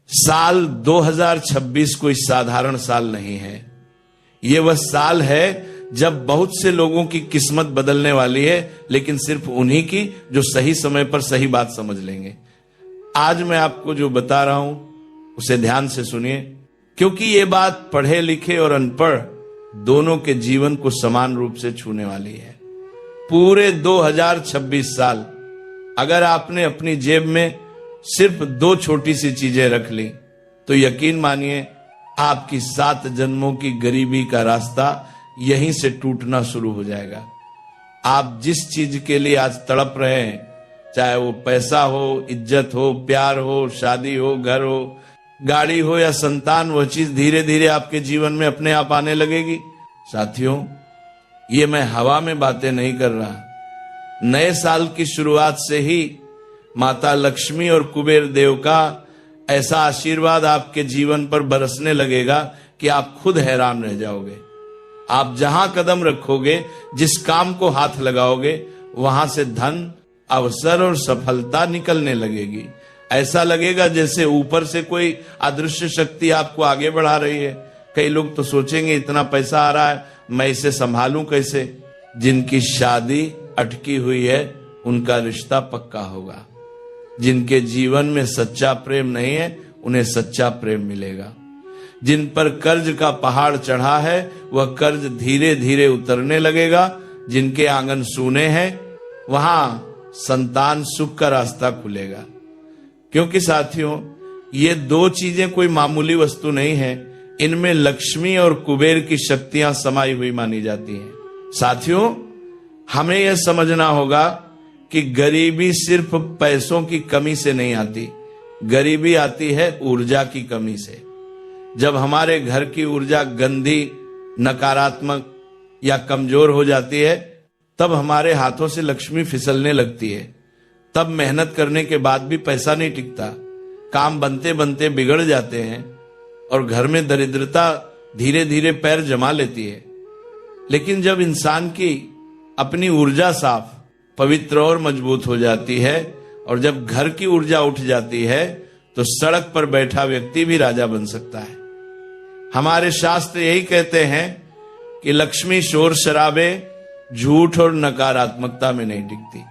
साल 2026 कोई साधारण साल नहीं है। ये वह साल है जब बहुत से लोगों की किस्मत बदलने वाली है, लेकिन सिर्फ उन्हीं की जो सही समय पर सही बात समझ लेंगे। आज मैं आपको जो बता रहा हूं उसे ध्यान से सुनिए, क्योंकि ये बात पढ़े लिखे और अनपढ़ दोनों के जीवन को समान रूप से छूने वाली है। पूरे 2026 साल अगर आपने अपनी जेब में सिर्फ 2 छोटी सी चीजें रख ली तो यकीन मानिए आपकी 7 जन्मों की गरीबी का रास्ता यहीं से टूटना शुरू हो जाएगा। आप जिस चीज के लिए आज तड़प रहे हैं, चाहे वो पैसा हो, इज्जत हो, प्यार हो, शादी हो, घर हो, गाड़ी हो या संतान, वह चीज धीरे धीरे आपके जीवन में अपने आप आने लगेगी। साथियों, ये मैं हवा में बातें नहीं कर रहा। नए साल की शुरुआत से ही माता लक्ष्मी और कुबेर देव का ऐसा आशीर्वाद आपके जीवन पर बरसने लगेगा कि आप खुद हैरान रह जाओगे। आप जहां कदम रखोगे, जिस काम को हाथ लगाओगे, वहां से धन, अवसर और सफलता निकलने लगेगी। ऐसा लगेगा जैसे ऊपर से कोई अदृश्य शक्ति आपको आगे बढ़ा रही है। कई लोग तो सोचेंगे इतना पैसा आ रहा है, मैं इसे संभालूं कैसे। जिनकी शादी अटकी हुई है उनका रिश्ता पक्का होगा। जिनके जीवन में सच्चा प्रेम नहीं है उन्हें सच्चा प्रेम मिलेगा। जिन पर कर्ज का पहाड़ चढ़ा है वह कर्ज धीरे धीरे उतरने लगेगा। जिनके आंगन सूने हैं वहां संतान सुख का रास्ता खुलेगा। क्योंकि साथियों, ये 2 चीजें कोई मामूली वस्तु नहीं है, इनमें लक्ष्मी और कुबेर की शक्तियां समाई हुई मानी जाती हैं। साथियों, हमें यह समझना होगा कि गरीबी सिर्फ पैसों की कमी से नहीं आती, गरीबी आती है ऊर्जा की कमी से। जब हमारे घर की ऊर्जा गंदी, नकारात्मक या कमजोर हो जाती है, तब हमारे हाथों से लक्ष्मी फिसलने लगती है। तब मेहनत करने के बाद भी पैसा नहीं टिकता, काम बनते बनते बिगड़ जाते हैं और घर में दरिद्रता धीरे धीरे पैर जमा लेती है। लेकिन जब इंसान की अपनी ऊर्जा साफ, पवित्र और मजबूत हो जाती है और जब घर की ऊर्जा उठ जाती है तो सड़क पर बैठा व्यक्ति भी राजा बन सकता है। हमारे शास्त्र यही कहते हैं कि लक्ष्मी शोर शराबे, झूठ और नकारात्मकता में नहीं टिकती।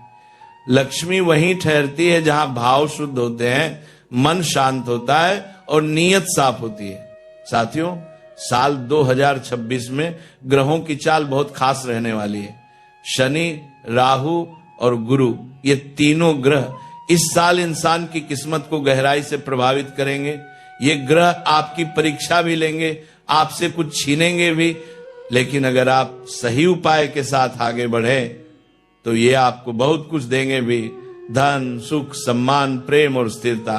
लक्ष्मी वहीं ठहरती है जहां भाव शुद्ध होते हैं, मन शांत होता है और नीयत साफ होती है। साथियों, साल 2026 में ग्रहों की चाल बहुत खास रहने वाली है। शनि, राहु और गुरु, ये तीनों ग्रह इस साल इंसान की किस्मत को गहराई से प्रभावित करेंगे। ये ग्रह आपकी परीक्षा भी लेंगे, आपसे कुछ छीनेंगे भी, लेकिन अगर आप सही उपाय के साथ आगे बढ़े तो ये आपको बहुत कुछ देंगे भी। धन, सुख, सम्मान, प्रेम और स्थिरता।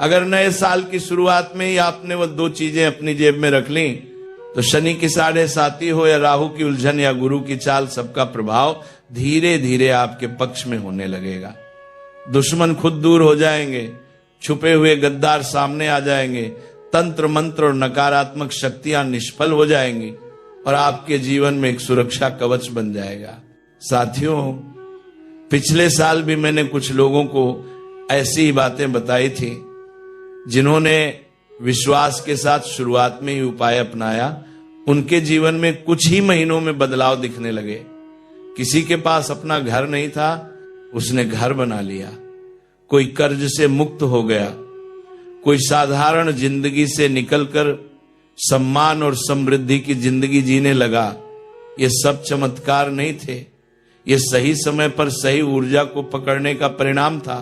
अगर नए साल की शुरुआत में ही आपने वो 2 चीजें अपनी जेब में रख ली तो शनि की 7.5 हो या राहु की उलझन या गुरु की चाल, सबका प्रभाव धीरे धीरे आपके पक्ष में होने लगेगा। दुश्मन खुद दूर हो जाएंगे, छुपे हुए गद्दार सामने आ जाएंगे, तंत्र मंत्र और नकारात्मक शक्तियां निष्फल हो जाएंगी और आपके जीवन में एक सुरक्षा कवच बन जाएगा। साथियों, पिछले साल भी मैंने कुछ लोगों को ऐसी ही बातें बताई थी जिन्होंने विश्वास के साथ शुरुआत में ही उपाय अपनाया। उनके जीवन में कुछ ही महीनों में बदलाव दिखने लगे। किसी के पास अपना घर नहीं था, उसने घर बना लिया। कोई कर्ज से मुक्त हो गया। कोई साधारण जिंदगी से निकलकर सम्मान और समृद्धि की जिंदगी जीने लगा। ये सब चमत्कार नहीं थे, ये सही समय पर सही ऊर्जा को पकड़ने का परिणाम था।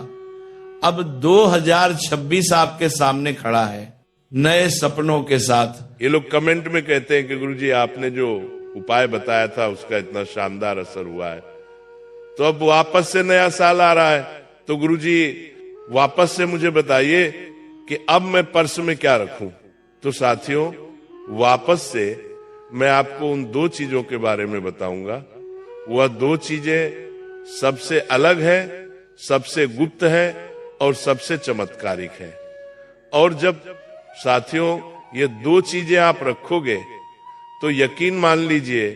अब 2026 आपके सामने खड़ा है नए सपनों के साथ। ये लोग कमेंट में कहते हैं कि गुरुजी आपने जो उपाय बताया था उसका इतना शानदार असर हुआ है, तो अब वापस से नया साल आ रहा है, तो गुरुजी वापस से मुझे बताइए कि अब मैं पर्स में क्या रखूं। तो साथियों, वापस से मैं आपको उन 2 चीजों के बारे में बताऊंगा। वह 2 चीजें सबसे अलग है, सबसे गुप्त है और सबसे चमत्कारिक है। और जब साथियों ये 2 चीजें आप रखोगे तो यकीन मान लीजिए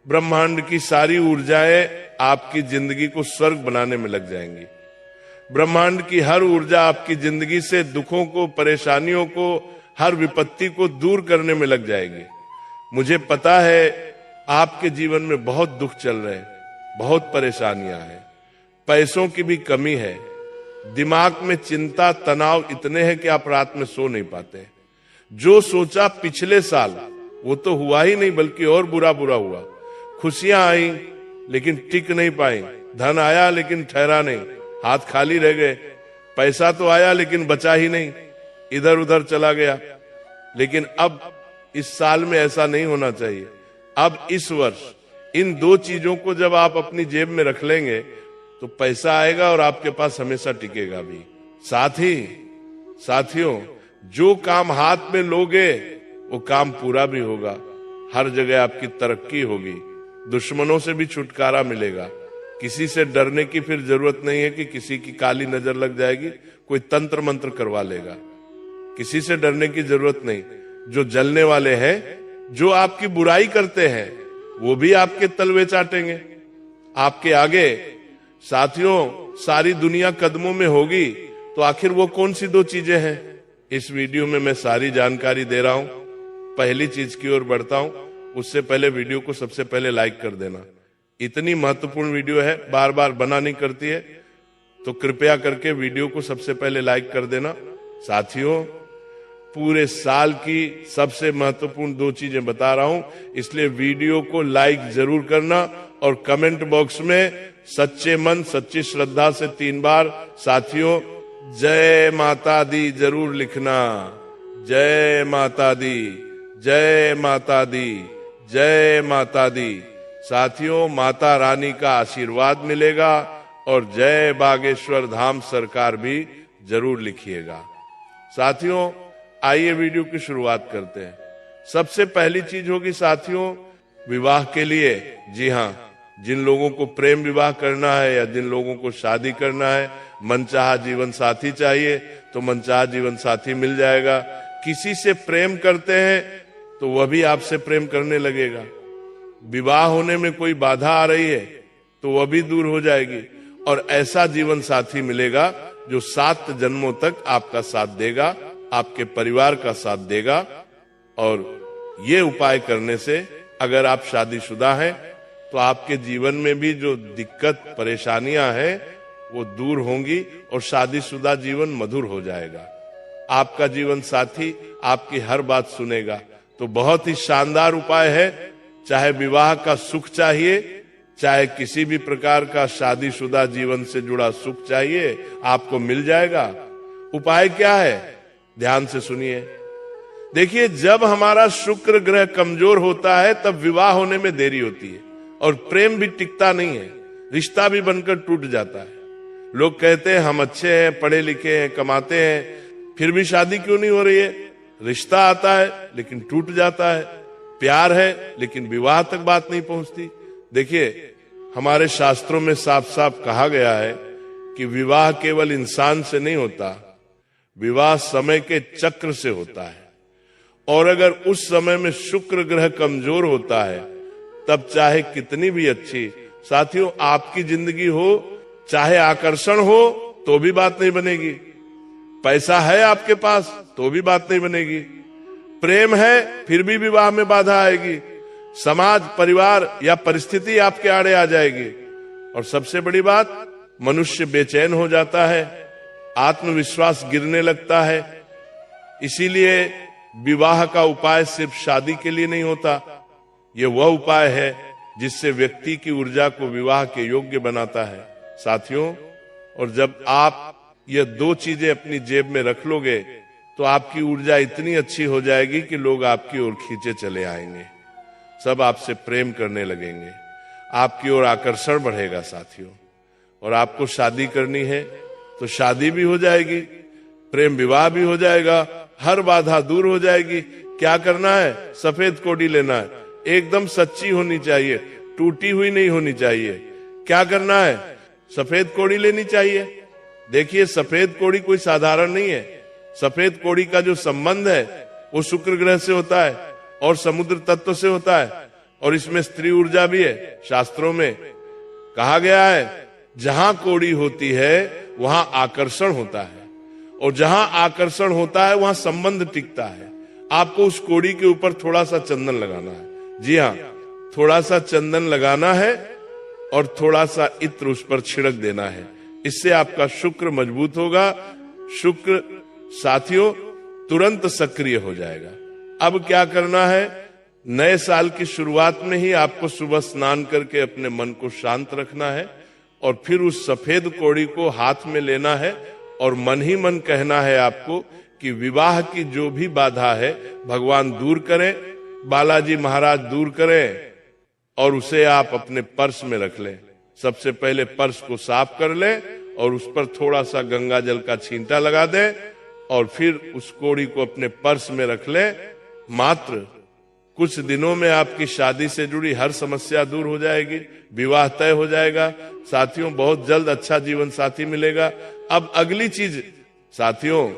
ब्रह्मांड की सारी ऊर्जाएं आपकी जिंदगी को स्वर्ग बनाने में लग जाएंगी। ब्रह्मांड की हर ऊर्जा आपकी जिंदगी से दुखों को, परेशानियों को, हर विपत्ति को दूर करने में लग जाएगी। मुझे पता है आपके जीवन में बहुत दुख चल रहे हैं, बहुत परेशानियां हैं, पैसों की भी कमी है, दिमाग में चिंता तनाव इतने हैं कि आप रात में सो नहीं पाते। जो सोचा पिछले साल वो तो हुआ ही नहीं, बल्कि और बुरा हुआ। खुशियां आई लेकिन टिक नहीं पाई, धन आया लेकिन ठहरा नहीं, हाथ खाली रह गए। पैसा तो आया लेकिन बचा ही नहीं, इधर उधर चला गया। लेकिन अब इस साल में ऐसा नहीं होना चाहिए। अब इस वर्ष इन दो चीजों को जब आप अपनी जेब में रख लेंगे तो पैसा आएगा और आपके पास हमेशा टिकेगा भी। साथ ही साथियों, जो काम हाथ में लोगे वो काम पूरा भी होगा। हर जगह आपकी तरक्की होगी, दुश्मनों से भी छुटकारा मिलेगा। किसी से डरने की फिर जरूरत नहीं है कि किसी की काली नजर लग जाएगी, कोई तंत्र मंत्र करवा लेगा। किसी से डरने की जरूरत नहीं। जो जलने वाले हैं, जो आपकी बुराई करते हैं, वो भी आपके तलवे चाटेंगे आपके आगे। साथियों, सारी दुनिया कदमों में होगी तो आखिर वो कौन सी दो चीजें हैं? इस वीडियो में मैं सारी जानकारी दे रहा हूं। पहली चीज की ओर बढ़ता हूं, उससे पहले वीडियो को सबसे पहले लाइक कर देना। इतनी महत्वपूर्ण वीडियो है, बार बार बना नहीं करती है, तो कृपया करके वीडियो को सबसे पहले लाइक कर देना। साथियों, पूरे साल की सबसे महत्वपूर्ण दो चीजें बता रहा हूं, इसलिए वीडियो को लाइक जरूर करना और कमेंट बॉक्स में सच्चे मन सच्ची श्रद्धा से 3 बार साथियों जय माता दी जरूर लिखना। जय माता दी, जय माता दी, जय माता दी। साथियों, माता रानी का आशीर्वाद मिलेगा और जय बागेश्वर धाम सरकार भी जरूर लिखिएगा। साथियों, आइए वीडियो की शुरुआत करते हैं। सबसे पहली चीज होगी साथियों, विवाह के लिए, जी हाँ, जिन लोगों को प्रेम विवाह करना है या जिन लोगों को शादी करना है, मनचाहा जीवन साथी चाहिए तो मनचाहा जीवन साथी मिल जाएगा। किसी से प्रेम करते हैं तो वह भी आपसे प्रेम करने लगेगा। विवाह होने में कोई बाधा आ रही है तो वह भी दूर हो जाएगी और ऐसा जीवन साथी मिलेगा जो 7 जन्मों तक आपका साथ देगा, आपके परिवार का साथ देगा। और ये उपाय करने से अगर आप शादीशुदा हैं तो आपके जीवन में भी जो दिक्कत परेशानियां हैं वो दूर होंगी और शादीशुदा जीवन मधुर हो जाएगा। आपका जीवन साथी आपकी हर बात सुनेगा। तो बहुत ही शानदार उपाय है। चाहे विवाह का सुख चाहिए, चाहे किसी भी प्रकार का शादीशुदा जीवन से जुड़ा सुख चाहिए, आपको मिल जाएगा। उपाय क्या है? ध्यान से सुनिए। देखिए, जब हमारा शुक्र ग्रह कमजोर होता है तब विवाह होने में देरी होती है और प्रेम भी टिकता नहीं है, रिश्ता भी बनकर टूट जाता है। लोग कहते हैं हम अच्छे हैं, पढ़े लिखे हैं, कमाते हैं, फिर भी शादी क्यों नहीं हो रही है? रिश्ता आता है लेकिन टूट जाता है, प्यार है लेकिन विवाह तक बात नहीं पहुंचती। देखिए, हमारे शास्त्रों में साफ साफ कहा गया है कि विवाह केवल इंसान से नहीं होता, विवाह समय के चक्र से होता है। और अगर उस समय में शुक्र ग्रह कमजोर होता है तब चाहे कितनी भी अच्छी, साथियों, आपकी जिंदगी हो, चाहे आकर्षण हो तो भी बात नहीं बनेगी, पैसा है आपके पास तो भी बात नहीं बनेगी, प्रेम है फिर भी विवाह में बाधा आएगी, समाज परिवार या परिस्थिति आपके आड़े आ जाएगी। और सबसे बड़ी बात, मनुष्य बेचैन हो जाता है, आत्मविश्वास गिरने लगता है। इसीलिए विवाह का उपाय सिर्फ शादी के लिए नहीं होता, यह वह उपाय है जिससे व्यक्ति की ऊर्जा को विवाह के योग्य बनाता है। साथियों, और जब आप ये 2 चीजें अपनी जेब में रख लोगे तो आपकी ऊर्जा इतनी अच्छी हो जाएगी कि लोग आपकी ओर खींचे चले आएंगे, सब आपसे प्रेम करने लगेंगे, आपकी ओर आकर्षण बढ़ेगा साथियों। और आपको शादी करनी है तो शादी भी हो जाएगी, प्रेम विवाह भी हो जाएगा, हर बाधा दूर हो जाएगी। क्या करना है? सफेद कोड़ी लेना है, एकदम सच्ची होनी चाहिए, टूटी हुई नहीं होनी चाहिए। क्या करना है? सफेद कोड़ी लेनी चाहिए। देखिए, सफेद कोड़ी कोई साधारण नहीं है। सफेद कोड़ी का जो संबंध है वो शुक्र ग्रह से होता है और समुद्र तत्व से होता है और इसमें स्त्री ऊर्जा भी है। शास्त्रों में कहा गया है, जहां कोड़ी होती है वहां आकर्षण होता है, और जहां आकर्षण होता है वहां संबंध टिकता है। आपको उस कोड़ी के ऊपर थोड़ा सा चंदन लगाना है। जी हाँ, थोड़ा सा चंदन लगाना है और थोड़ा सा इत्र उस पर छिड़क देना है। इससे आपका शुक्र मजबूत होगा। शुक्र साथियों तुरंत सक्रिय हो जाएगा। अब क्या करना है, नए साल की शुरुआत में ही आपको सुबह स्नान करके अपने मन को शांत रखना है, और फिर उस सफेद कोड़ी को हाथ में लेना है और मन ही मन कहना है आपको कि विवाह की जो भी बाधा है भगवान दूर करें, बालाजी महाराज दूर करें, और उसे आप अपने पर्स में रख लें। सबसे पहले पर्स को साफ कर लें और उस पर थोड़ा सा गंगा जल का छींटा लगा दें, और फिर उस कोड़ी को अपने पर्स में रख लें। मात्र कुछ दिनों में आपकी शादी से जुड़ी हर समस्या दूर हो जाएगी, विवाह तय हो जाएगा। साथियों बहुत जल्द अच्छा जीवन साथी मिलेगा। अब अगली चीज साथियों,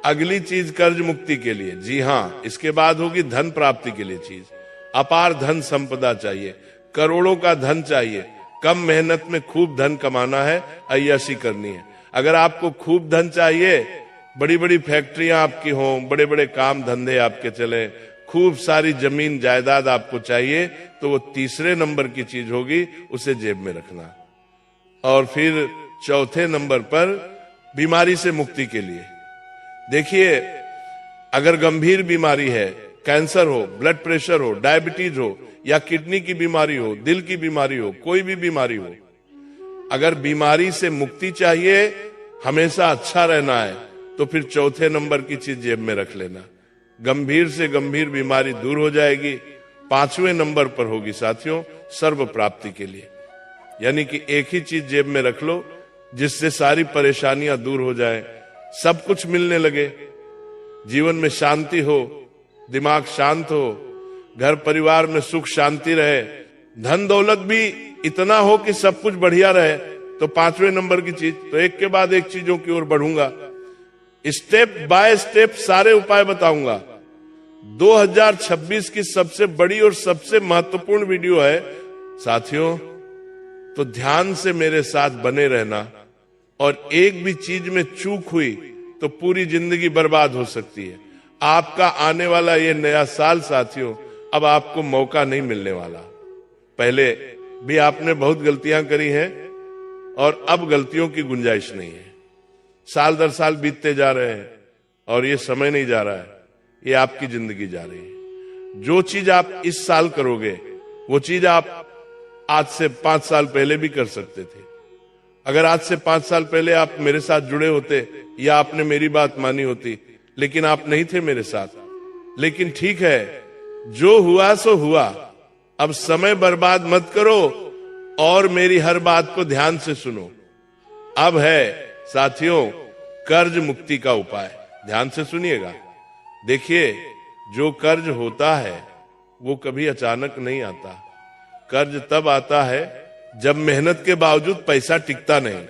अगली चीज कर्ज मुक्ति के लिए, जी हाँ, इसके बाद होगी धन प्राप्ति के लिए चीज। अपार धन संपदा चाहिए, करोड़ों का धन चाहिए। कम मेहनत में खूब धन कमाना है, अय्याशी करनी है। अगर आपको खूब धन चाहिए, बड़ी बड़ी फैक्ट्रियां आपकी हों, बड़े बड़े काम धंधे आपके चले, खूब सारी जमीन जायदाद आपको चाहिए, तो वो तीसरे नंबर की चीज होगी, उसे जेब में रखना। और फिर चौथे नंबर पर बीमारी से मुक्ति के लिए, देखिए अगर गंभीर बीमारी है, कैंसर हो, ब्लड प्रेशर हो, डायबिटीज हो, या किडनी की बीमारी हो, दिल की बीमारी हो, कोई भी बीमारी हो, अगर बीमारी से मुक्ति चाहिए, हमेशा अच्छा रहना है, तो फिर चौथे नंबर की चीज जेब में रख लेना। गंभीर से गंभीर बीमारी दूर हो जाएगी। पांचवें नंबर पर होगी साथियों सर्व प्राप्ति के लिए, यानी कि एक ही चीज जेब में रख लो जिससे सारी परेशानियां दूर हो जाए, सब कुछ मिलने लगे, जीवन में शांति हो, दिमाग शांत हो, घर परिवार में सुख शांति रहे, धन दौलत भी इतना हो कि सब कुछ बढ़िया रहे। तो पांचवें नंबर की चीज, तो एक के बाद एक चीजों की ओर बढ़ूंगा, स्टेप बाय स्टेप सारे उपाय बताऊंगा। 2026 की सबसे बड़ी और सबसे महत्वपूर्ण वीडियो है साथियों, तो ध्यान से मेरे साथ बने रहना। और एक भी चीज में चूक हुई तो पूरी जिंदगी बर्बाद हो सकती है। आपका आने वाला ये नया साल साथियों, अब आपको मौका नहीं मिलने वाला। पहले भी आपने बहुत गलतियां करी हैं और अब गलतियों की गुंजाइश नहीं है। साल दर साल बीतते जा रहे हैं और ये समय नहीं जा रहा है, ये आपकी जिंदगी जा रही है। जो चीज आप इस साल करोगे वो चीज आप आज से 5 साल पहले भी कर सकते थे। अगर आज से 5 साल पहले आप मेरे साथ जुड़े होते या आपने मेरी बात मानी होती, लेकिन आप नहीं थे मेरे साथ। लेकिन ठीक है, जो हुआ सो हुआ। अब समय बर्बाद मत करो और मेरी हर बात को ध्यान से सुनो। अब है साथियों कर्ज मुक्ति का उपाय, ध्यान से सुनिएगा। देखिए, जो कर्ज होता है वो कभी अचानक नहीं आता। कर्ज तब आता है जब मेहनत के बावजूद पैसा टिकता नहीं,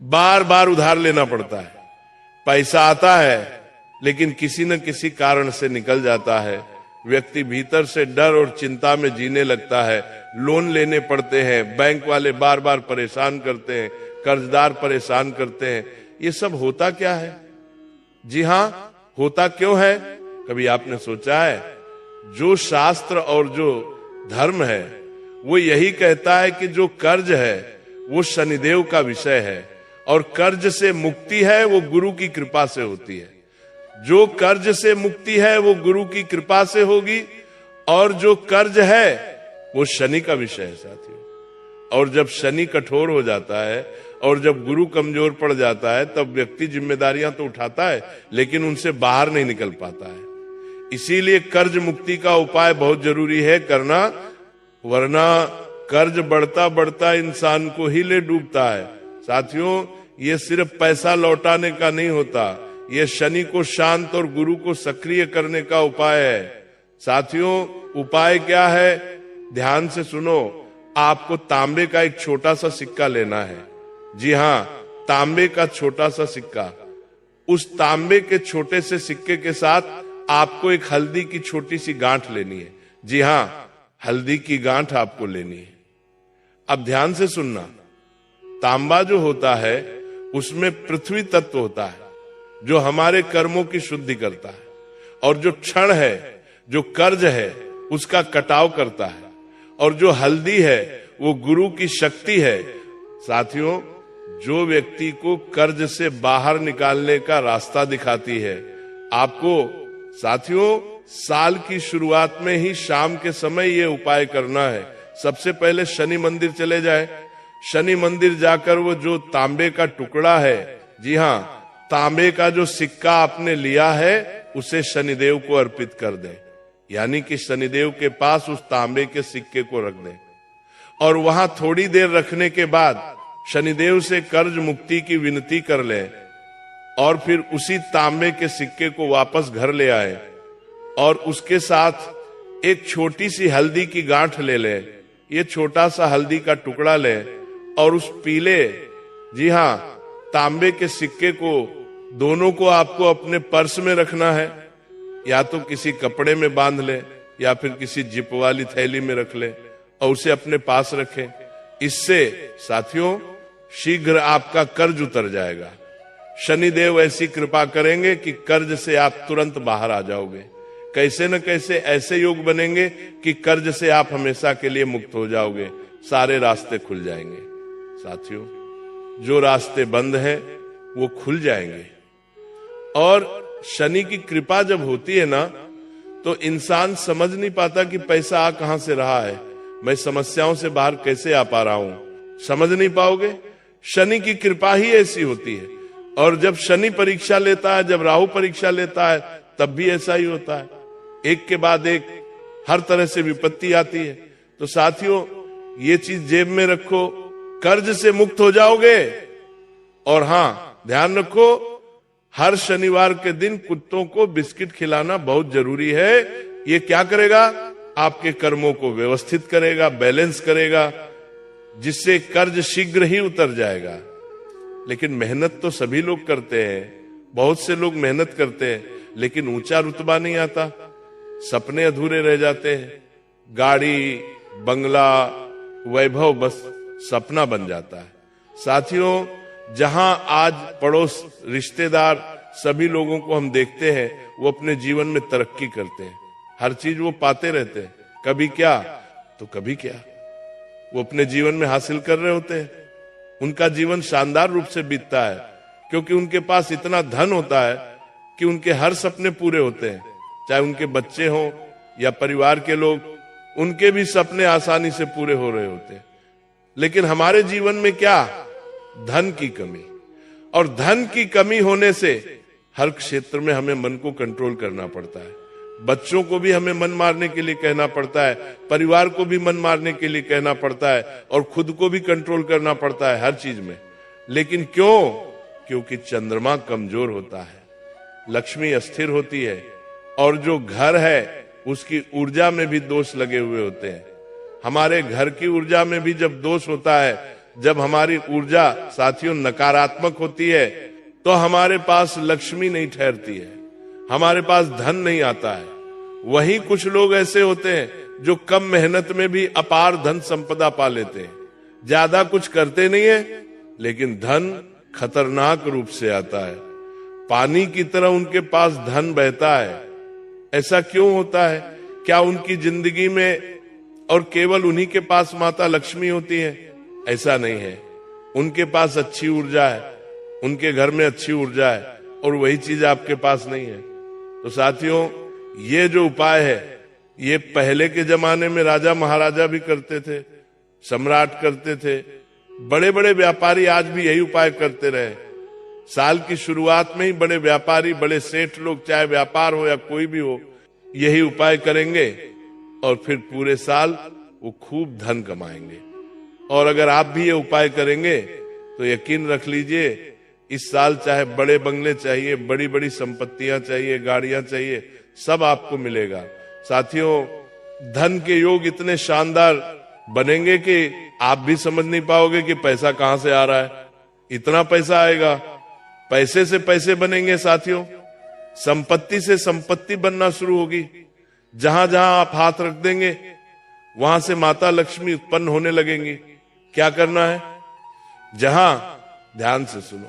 बार बार उधार लेना पड़ता है। पैसा आता है लेकिन किसी न किसी कारण से निकल जाता है। व्यक्ति भीतर से डर और चिंता में जीने लगता है। लोन लेने पड़ते हैं, बैंक वाले बार बार परेशान करते हैं, कर्जदार परेशान करते हैं। ये सब होता क्या है? जी हां, होता क्यों है? कभी आपने सोचा है? जो शास्त्र और जो धर्म है वो यही कहता है कि जो कर्ज है वो शनिदेव का विषय है और कर्ज से मुक्ति है वो गुरु की कृपा से होती है। जो कर्ज से मुक्ति है वो गुरु की कृपा से होगी और जो कर्ज है वो शनि का विषय है साथियों। और जब शनि कठोर हो जाता है और जब गुरु कमजोर पड़ जाता है तब व्यक्ति जिम्मेदारियां तो उठाता है लेकिन उनसे बाहर नहीं निकल पाता है। इसीलिए कर्ज मुक्ति का उपाय बहुत जरूरी है करना, वरना कर्ज बढ़ता बढ़ता इंसान को ही ले डूबता है। साथियों, ये सिर्फ पैसा लौटाने का नहीं होता, ये शनि को शांत और गुरु को सक्रिय करने का उपाय है। साथियों, उपाय क्या है? ध्यान से सुनो। आपको तांबे का एक छोटा सा सिक्का लेना है। जी हां, तांबे का छोटा सा सिक्का। उस तांबे के छोटे से सिक्के के साथ आपको एक हल्दी की छोटी सी गांठ लेनी है। जी हां, हल्दी की गांठ आपको लेनी है। अब ध्यान से सुनना। तांबा जो होता है उसमें पृथ्वी तत्व होता है जो हमारे कर्मों की शुद्धि करता है, और जो क्षण है, जो कर्ज है, उसका कटाव करता है, और जो हल्दी है वो गुरु की शक्ति है। साथियों, जो व्यक्ति को कर्ज से बाहर निकालने का रास्ता दिखाती है, आपको साथियों साल की शुरुआत में ही शाम के समय ये उपाय करना है। सबसे पहले शनि मंदिर चले जाए, शनि मंदिर जाकर वो जो तांबे का टुकड़ा है, जी हाँ, तांबे का जो सिक्का आपने लिया है उसे शनिदेव को अर्पित कर दें, यानी कि शनिदेव के पास उस तांबे के सिक्के को रख दें, और वहां थोड़ी देर रखने के बाद शनिदेव से कर्ज मुक्ति की विनती कर लें, और फिर उसी तांबे के सिक्के को वापस घर ले आए, और उसके साथ एक छोटी सी हल्दी की गांठ ले लें। ये छोटा सा हल्दी का टुकड़ा लें और उस पीले, जी हाँ, तांबे के सिक्के को, दोनों को आपको अपने पर्स में रखना है, या तो किसी कपड़े में बांध ले या फिर किसी जिप वाली थैली में रख ले और उसे अपने पास रखें। इससे साथियों शीघ्र आपका कर्ज उतर जाएगा। शनिदेव ऐसी कृपा करेंगे कि कर्ज से आप तुरंत बाहर आ जाओगे। कैसे न कैसे ऐसे योग बनेंगे कि कर्ज से आप हमेशा के लिए मुक्त हो जाओगे, सारे रास्ते खुल जाएंगे। साथियों, जो रास्ते बंद हैं वो खुल जाएंगे। और शनि की कृपा जब होती है ना, तो इंसान समझ नहीं पाता कि पैसा आ कहां से रहा है, मैं समस्याओं से बाहर कैसे आ पा रहा हूं, समझ नहीं पाओगे। शनि की कृपा ही ऐसी होती है। और जब शनि परीक्षा लेता है, जब राहु परीक्षा लेता है, तब भी ऐसा ही होता है, एक के बाद एक हर तरह से विपत्ति आती है। तो साथियों, ये चीज जेब में रखो, कर्ज से मुक्त हो जाओगे। और हाँ, ध्यान रखो, हर शनिवार के दिन कुत्तों को बिस्किट खिलाना बहुत जरूरी है। ये क्या करेगा? आपके कर्मों को व्यवस्थित करेगा, बैलेंस करेगा, जिससे कर्ज शीघ्र ही उतर जाएगा। लेकिन मेहनत तो सभी लोग करते हैं, बहुत से लोग मेहनत करते हैं, लेकिन ऊंचा रुतबा नहीं आता, सपने अधूरे रह जाते हैं। गाड़ी, बंगला, वैभव बस सपना बन जाता है। साथियों, जहां आज पड़ोस, रिश्तेदार, सभी लोगों को हम देखते हैं, वो अपने जीवन में तरक्की करते हैं, हर चीज वो पाते रहते हैं, कभी क्या तो कभी क्या, वो अपने जीवन में हासिल कर रहे होते हैं। उनका जीवन शानदार रूप से बीतता है, क्योंकि उनके पास इतना धन होता है कि उनके हर सपने पूरे होते हैं। चाहे उनके बच्चे हों या परिवार के लोग, उनके भी सपने आसानी से पूरे हो रहे होते हैं। लेकिन हमारे जीवन में क्या? धन की कमी। और धन की कमी होने से हर क्षेत्र में हमें मन को कंट्रोल करना पड़ता है। बच्चों को भी हमें मन मारने के लिए कहना पड़ता है, परिवार को भी मन मारने के लिए कहना पड़ता है, और खुद को भी कंट्रोल करना पड़ता है हर चीज में। लेकिन क्यों? क्योंकि चंद्रमा कमजोर होता है, लक्ष्मी अस्थिर होती है, और जो घर है उसकी ऊर्जा में भी दोष लगे हुए होते हैं। हमारे घर की ऊर्जा में भी जब दोष होता है, जब हमारी ऊर्जा साथियों नकारात्मक होती है, तो हमारे पास लक्ष्मी नहीं ठहरती है, हमारे पास धन नहीं आता है। वहीं कुछ लोग ऐसे होते हैं जो कम मेहनत में भी अपार धन संपदा पा लेते हैं, ज्यादा कुछ करते नहीं है, लेकिन धन खतरनाक रूप से आता है, पानी की तरह उनके पास धन बहता है। ऐसा क्यों होता है? क्या उनकी जिंदगी में और केवल उन्हीं के पास माता लक्ष्मी होती है? ऐसा नहीं है, उनके पास अच्छी ऊर्जा है, उनके घर में अच्छी ऊर्जा है, और वही चीज आपके पास नहीं है। तो साथियों, ये जो उपाय है, ये पहले के जमाने में राजा महाराजा भी करते थे, सम्राट करते थे, बड़े बड़े व्यापारी आज भी यही उपाय करते रहे। साल की शुरुआत में ही बड़े व्यापारी, बड़े सेठ लोग, चाहे व्यापार हो या कोई भी हो, यही उपाय करेंगे, और फिर पूरे साल वो खूब धन कमाएंगे। और अगर आप भी ये उपाय करेंगे तो यकीन रख लीजिए, इस साल चाहे बड़े बंगले चाहिए, बड़ी बड़ी संपत्तियां चाहिए, गाड़ियां चाहिए, सब आपको मिलेगा। साथियों, धन के योग इतने शानदार बनेंगे कि आप भी समझ नहीं पाओगे कि पैसा कहां से आ रहा है, इतना पैसा आएगा। पैसे से पैसे बनेंगे साथियों, संपत्ति से संपत्ति बनना शुरू होगी। जहां जहां आप हाथ रख देंगे, वहां से माता लक्ष्मी उत्पन्न होने लगेंगी। क्या करना है? जहां, ध्यान से सुनो,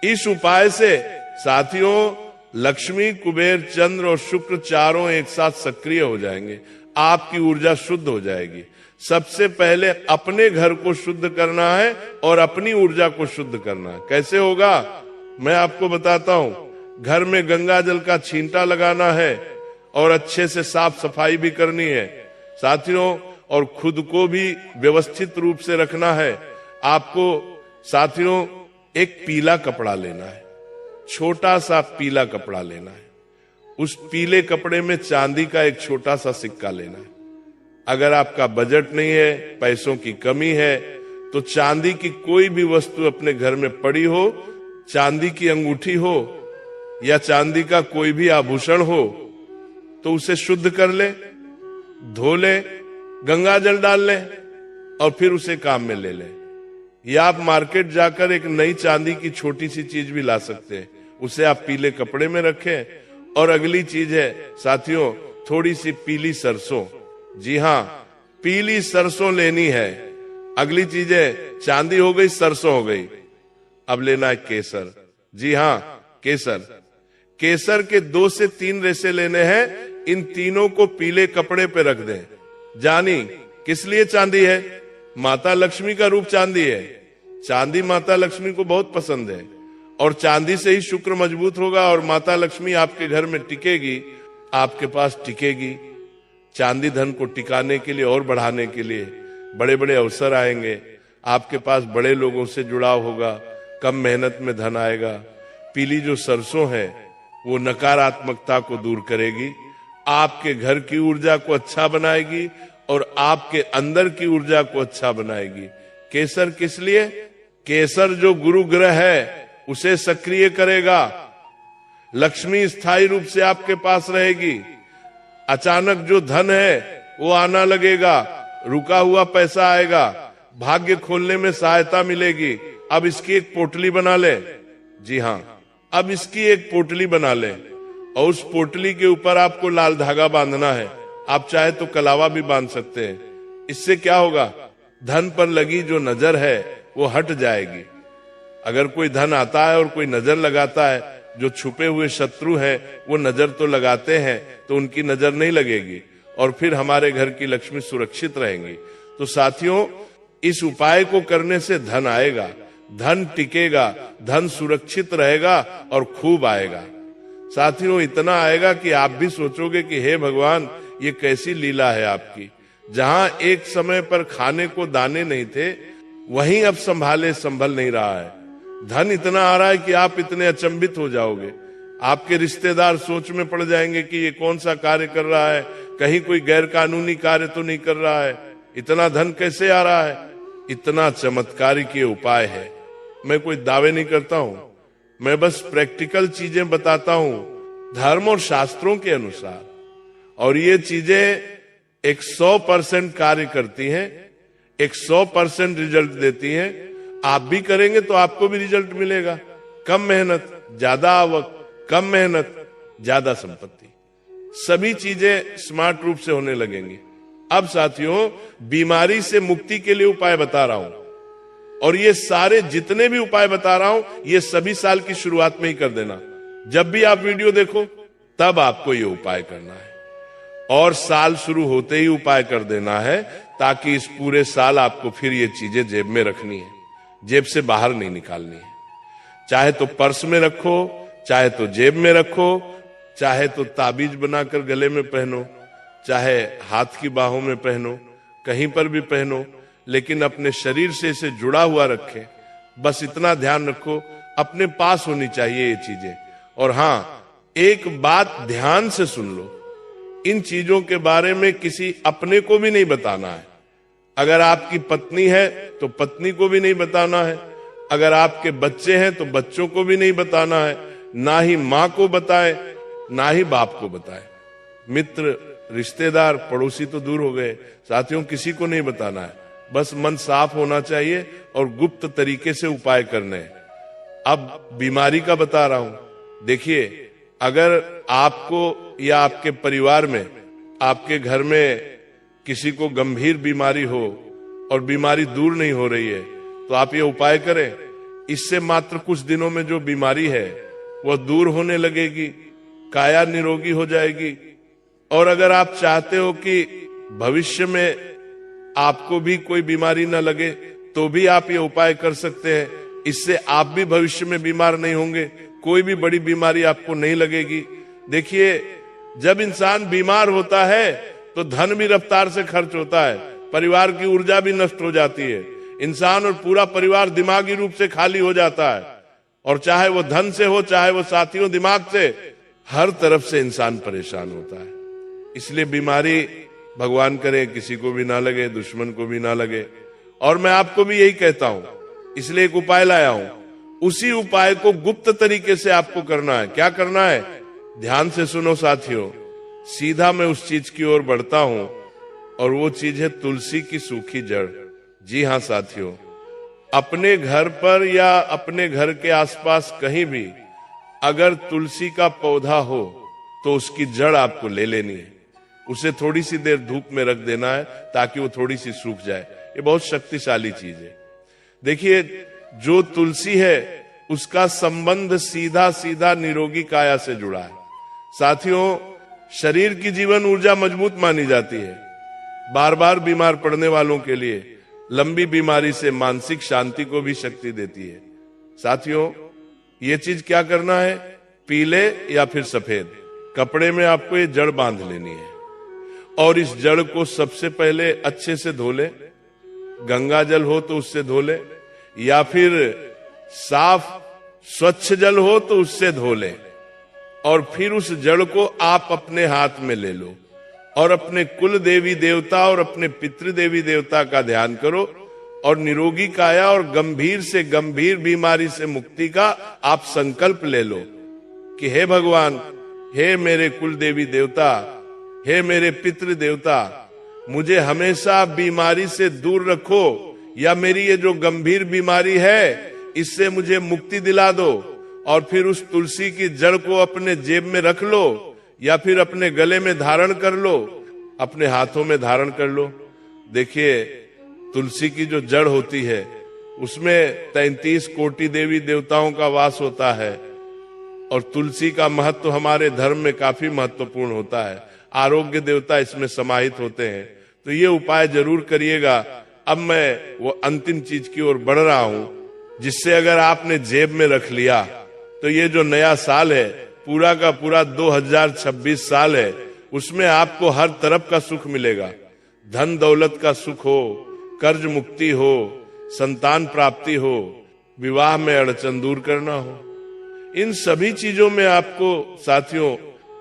इस उपाय से साथियों लक्ष्मी, कुबेर, चंद्र और शुक्र चारों एक साथ सक्रिय हो जाएंगे, आपकी ऊर्जा शुद्ध हो जाएगी। सबसे पहले अपने घर को शुद्ध करना है और अपनी ऊर्जा को शुद्ध करना है। कैसे होगा मैं आपको बताता हूं। घर में गंगा जल का छींटा लगाना है और अच्छे से साफ सफाई भी करनी है साथियों, और खुद को भी व्यवस्थित रूप से रखना है। आपको साथियों एक पीला कपड़ा लेना है, छोटा सा पीला कपड़ा लेना है। उस पीले कपड़े में चांदी का एक छोटा सा सिक्का लेना है। अगर आपका बजट नहीं है, पैसों की कमी है, तो चांदी की कोई भी वस्तु अपने घर में पड़ी हो, चांदी की अंगूठी हो या चांदी का कोई भी आभूषण हो, तो उसे शुद्ध कर ले, धो ले, गंगा जल डाल ले और फिर उसे काम में ले ले। या आप मार्केट जाकर एक नई चांदी की छोटी सी चीज भी ला सकते हैं, उसे आप पीले कपड़े में रखें। और अगली चीज है साथियों, थोड़ी सी पीली सरसों। जी हां, पीली सरसों लेनी है। अगली चीज है, चांदी हो गई, सरसों हो गई, अब लेना है केसर। जी हां, केसर। केसर के 2 से 3 रेशे लेने हैं। इन तीनों को पीले कपड़े पे रख दें। जानी किस लिए चांदी है? माता लक्ष्मी का रूप चांदी है। चांदी माता लक्ष्मी को बहुत पसंद है और चांदी से ही शुक्र मजबूत होगा और माता लक्ष्मी आपके घर में टिकेगी, आपके पास टिकेगी। चांदी धन को टिकाने के लिए और बढ़ाने के लिए बड़े बड़े अवसर आएंगे, आपके पास बड़े लोगों से जुड़ाव होगा, कम मेहनत में धन आएगा। पीली जो सरसों है वो नकारात्मकता को दूर करेगी, आपके घर की ऊर्जा को अच्छा बनाएगी और आपके अंदर की ऊर्जा को अच्छा बनाएगी। केसर किस लिए? केसर जो गुरु ग्रह है उसे सक्रिय करेगा। लक्ष्मी स्थायी रूप से आपके पास रहेगी। अचानक जो धन है वो आना लगेगा, रुका हुआ पैसा आएगा, भाग्य खोलने में सहायता मिलेगी। अब इसकी एक पोटली बना ले। जी हां, अब इसकी एक पोटली बना ले और उस पोटली के ऊपर आपको लाल धागा बांधना है। आप चाहे तो कलावा भी बांध सकते हैं। इससे क्या होगा, धन पर लगी जो नजर है वो हट जाएगी। अगर कोई धन आता है और कोई नजर लगाता है, जो छुपे हुए शत्रु हैं वो नजर तो लगाते हैं, तो उनकी नजर नहीं लगेगी और फिर हमारे घर की लक्ष्मी सुरक्षित रहेंगी। तो साथियों, इस उपाय को करने से धन आएगा, धन टिकेगा, धन सुरक्षित रहेगा और खूब आएगा। साथियों, इतना आएगा कि आप भी सोचोगे कि हे भगवान, ये कैसी लीला है आपकी। जहां एक समय पर खाने को दाने नहीं थे, वहीं अब संभल नहीं रहा है। धन इतना आ रहा है कि आप इतने अचंभित हो जाओगे। आपके रिश्तेदार सोच में पड़ जाएंगे कि ये कौन सा कार्य कर रहा है, कहीं कोई गैर कानूनी कार्य तो नहीं कर रहा है, इतना धन कैसे आ रहा है। इतना चमत्कारिक ये उपाय है। मैं कोई दावे नहीं करता हूं, मैं बस प्रैक्टिकल चीजें बताता हूं धर्म और शास्त्रों के अनुसार, और ये चीजें 100% कार्य करती हैं, 100% रिजल्ट देती हैं। आप भी करेंगे तो आपको भी रिजल्ट मिलेगा। कम मेहनत ज्यादा आवक, कम मेहनत ज्यादा संपत्ति, सभी चीजें स्मार्ट रूप से होने लगेंगी। अब साथियों, बीमारी से मुक्ति के लिए उपाय बता रहा हूं, और ये सारे जितने भी उपाय बता रहा हूं ये सभी साल की शुरुआत में ही कर देना। जब भी आप वीडियो देखो तब आपको ये उपाय करना है, और साल शुरू होते ही उपाय कर देना है, ताकि इस पूरे साल आपको फिर ये चीजें जेब में रखनी है, जेब से बाहर नहीं निकालनी है। चाहे तो पर्स में रखो, चाहे तो जेब में रखो, चाहे तो ताबीज बनाकर गले में पहनो, चाहे हाथ की बाहों में पहनो, कहीं पर भी पहनो, लेकिन अपने शरीर से इसे जुड़ा हुआ रखें। बस इतना ध्यान रखो, अपने पास होनी चाहिए ये चीजें। और हां, एक बात ध्यान से सुन लो, इन चीजों के बारे में किसी अपने को भी नहीं बताना है। अगर आपकी पत्नी है तो पत्नी को भी नहीं बताना है, अगर आपके बच्चे हैं तो बच्चों को भी नहीं बताना है, ना ही मां को बताए, ना ही बाप को बताए। मित्र, रिश्तेदार, पड़ोसी तो दूर हो गए, साथियों किसी को नहीं बताना है। बस मन साफ होना चाहिए और गुप्त तरीके से उपाय करने हैं। अब बीमारी का बता रहा हूं। देखिए, अगर आपको या आपके परिवार में, आपके घर में किसी को गंभीर बीमारी हो और बीमारी दूर नहीं हो रही है, तो आप ये उपाय करें। इससे मात्र कुछ दिनों में जो बीमारी है वह दूर होने लगेगी, काया निरोगी हो जाएगी। और अगर आप चाहते हो कि भविष्य में आपको भी कोई बीमारी न लगे तो भी आप ये उपाय कर सकते हैं। इससे आप भी भविष्य में बीमार नहीं होंगे, कोई भी बड़ी बीमारी आपको नहीं लगेगी। देखिए, जब इंसान बीमार होता है तो धन भी रफ्तार से खर्च होता है, परिवार की ऊर्जा भी नष्ट हो जाती है, इंसान और पूरा परिवार दिमागी रूप से खाली हो जाता है। और चाहे वो धन से हो, चाहे वो साथियों दिमाग से, हर तरफ से इंसान परेशान होता है। इसलिए बीमारी भगवान करे किसी को भी ना लगे, दुश्मन को भी ना लगे। और मैं आपको भी यही कहता हूं, इसलिए एक उपाय लाया हूं। उसी उपाय को गुप्त तरीके से आपको करना है। क्या करना है? ध्यान से सुनो साथियों, सीधा मैं उस चीज की ओर बढ़ता हूं और वो चीज है तुलसी की सूखी जड़। जी हां साथियों, अपने घर पर या अपने घर के आसपास कहीं भी अगर तुलसी का पौधा हो तो उसकी जड़ आपको ले लेनी है। उसे थोड़ी सी देर धूप में रख देना है ताकि वो थोड़ी सी सूख जाए। ये बहुत शक्तिशाली चीज है। देखिए, जो तुलसी है उसका संबंध सीधा सीधा निरोगी काया से जुड़ा है। साथियों, शरीर की जीवन ऊर्जा मजबूत मानी जाती है। बार बार बीमार पड़ने वालों के लिए लंबी बीमारी से मानसिक शांति को भी शक्ति देती है। साथियों, ये चीज क्या करना है? पीले या फिर सफेद कपड़े में आपको ये जड़ बांध लेनी है और इस जड़ को सबसे पहले अच्छे से धो ले। गंगा जल हो तो उससे धो ले, या फिर साफ स्वच्छ जल हो तो उससे धो ले। और फिर उस जड़ को आप अपने हाथ में ले लो और अपने कुल देवी देवता और अपने पितृदेवी देवता का ध्यान करो और निरोगी काया और गंभीर से गंभीर बीमारी से मुक्ति का आप संकल्प ले लो कि हे भगवान, हे मेरे कुल देवी देवता, हे मेरे पितृ देवता, मुझे हमेशा बीमारी से दूर रखो, या मेरी ये जो गंभीर बीमारी है इससे मुझे मुक्ति दिला दो। और फिर उस तुलसी की जड़ को अपने जेब में रख लो या फिर अपने गले में धारण कर लो, अपने हाथों में धारण कर लो। देखिए, तुलसी की जो जड़ होती है उसमें 33 कोटि देवी देवताओं का वास होता है और तुलसी का महत्व हमारे धर्म में काफी महत्वपूर्ण होता है। आरोग्य देवता इसमें समाहित होते हैं। तो ये उपाय जरूर करिएगा। अब मैं वो अंतिम चीज की ओर बढ़ रहा हूं जिससे अगर आपने जेब में रख लिया तो ये जो नया साल है, पूरा का पूरा 2026 साल है, उसमें आपको हर तरफ का सुख मिलेगा। धन दौलत का सुख हो, कर्ज मुक्ति हो, संतान प्राप्ति हो, विवाह में अड़चन दूर करना हो, इन सभी चीजों में आपको साथियों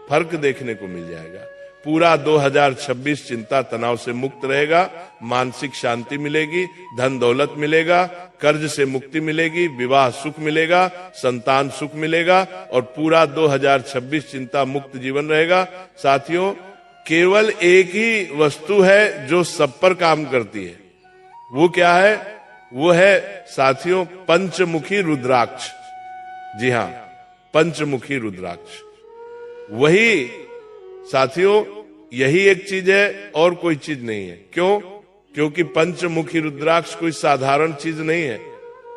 फर्क देखने को मिल जाएगा। पूरा 2026 चिंता तनाव से मुक्त रहेगा, मानसिक शांति मिलेगी, धन दौलत मिलेगा, कर्ज से मुक्ति मिलेगी, विवाह सुख मिलेगा, संतान सुख मिलेगा और पूरा 2026 चिंता मुक्त जीवन रहेगा। साथियों, केवल एक ही वस्तु है जो सब पर काम करती है। वो क्या है? वो है साथियों पंचमुखी रुद्राक्ष। जी हां, पंचमुखी रुद्राक्ष। वही साथियों, यही एक चीज है और कोई चीज नहीं है। क्यों? क्योंकि पंचमुखी रुद्राक्ष कोई साधारण चीज नहीं है।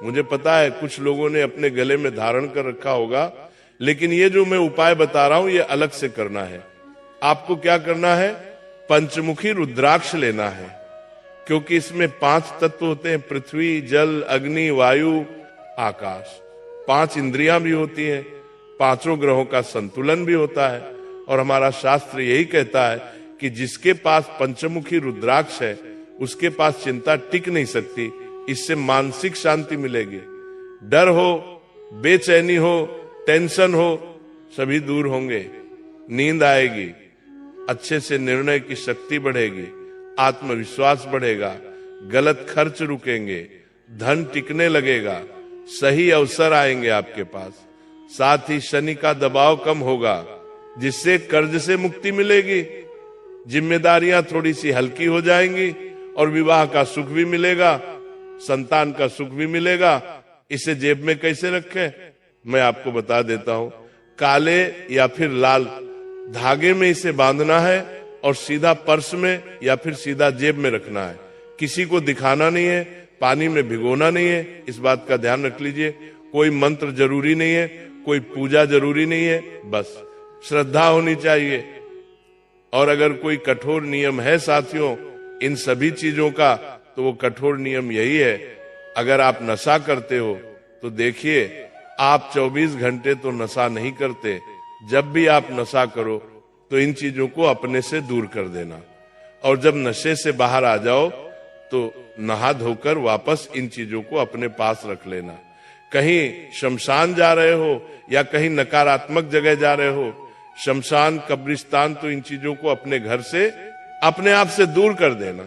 मुझे पता है कुछ लोगों ने अपने गले में धारण कर रखा होगा, लेकिन ये जो मैं उपाय बता रहा हूं ये अलग से करना है। आपको क्या करना है? पंचमुखी रुद्राक्ष लेना है, क्योंकि इसमें 5 तत्व होते हैं, पृथ्वी, जल, अग्नि, वायु, आकाश। 5 इंद्रियां भी होती हैं, 5 ग्रहों का संतुलन भी होता है। और हमारा शास्त्र यही कहता है कि जिसके पास पंचमुखी रुद्राक्ष है उसके पास चिंता टिक नहीं सकती। इससे मानसिक शांति मिलेगी। डर हो, बेचैनी हो, टेंशन हो, सभी दूर होंगे, नींद आएगी, अच्छे से निर्णय की शक्ति बढ़ेगी, आत्मविश्वास बढ़ेगा, गलत खर्च रुकेंगे, धन टिकने लगेगा, सही अवसर आएंगे आपके पास। साथ ही शनि का दबाव कम होगा जिससे कर्ज से मुक्ति मिलेगी, जिम्मेदारियां थोड़ी सी हल्की हो जाएंगी और विवाह का सुख भी मिलेगा, संतान का सुख भी मिलेगा। इसे जेब में कैसे रखें? मैं आपको बता देता हूं। काले या फिर लाल धागे में इसे बांधना है और सीधा पर्स में या फिर सीधा जेब में रखना है। किसी को दिखाना नहीं है, पानी में भिगोना नहीं है, इस बात का ध्यान रख लीजिए। कोई मंत्र जरूरी नहीं है, कोई पूजा जरूरी नहीं है, बस श्रद्धा होनी चाहिए। और अगर कोई कठोर नियम है साथियों इन सभी चीजों का, तो वो कठोर नियम यही है, अगर आप नशा करते हो तो देखिए आप 24 घंटे तो नशा नहीं करते, जब भी आप नशा करो तो इन चीजों को अपने से दूर कर देना। और जब नशे से बाहर आ जाओ तो नहा धोकर वापस इन चीजों को अपने पास रख लेना। कहीं शमशान जा रहे हो या कहीं नकारात्मक जगह जा रहे हो, शमशान कब्रिस्तान, तो इन चीजों को अपने घर से अपने आप से दूर कर देना।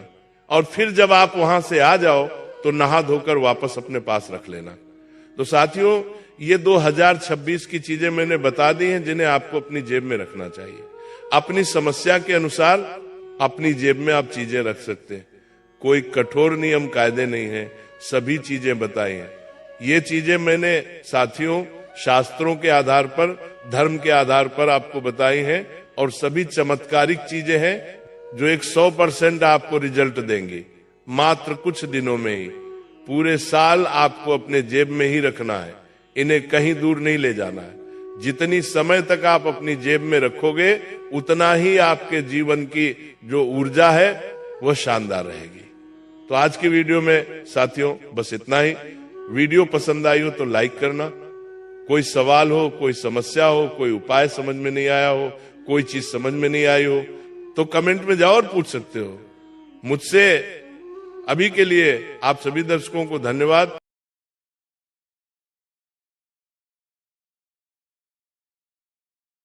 और फिर जब आप वहां से आ जाओ तो नहा धोकर वापस अपने पास रख लेना। तो साथियों ये 2026 की चीजें मैंने बता दी हैं जिन्हें आपको अपनी जेब में रखना चाहिए। अपनी समस्या के अनुसार अपनी जेब में आप चीजें रख सकते हैं। कोई कठोर नियम कायदे नहीं है, सभी चीजें बताई हैं। ये चीजें मैंने साथियों शास्त्रों के आधार पर, धर्म के आधार पर आपको बताई हैं, और सभी चमत्कारिक चीजें हैं जो 100% आपको रिजल्ट देंगी मात्र कुछ दिनों में ही। पूरे साल आपको अपने जेब में ही रखना है, इन्हें कहीं दूर नहीं ले जाना है। जितनी समय तक आप अपनी जेब में रखोगे उतना ही आपके जीवन की जो ऊर्जा है वह शानदार रहेगी। तो आज की वीडियो में साथियों बस इतना ही। वीडियो पसंद आई हो तो लाइक करना। कोई सवाल हो, कोई समस्या हो, कोई उपाय समझ में नहीं आया हो, कोई चीज समझ में नहीं आई हो तो कमेंट में जाओ और पूछ सकते हो मुझसे। अभी के लिए आप सभी दर्शकों को धन्यवाद।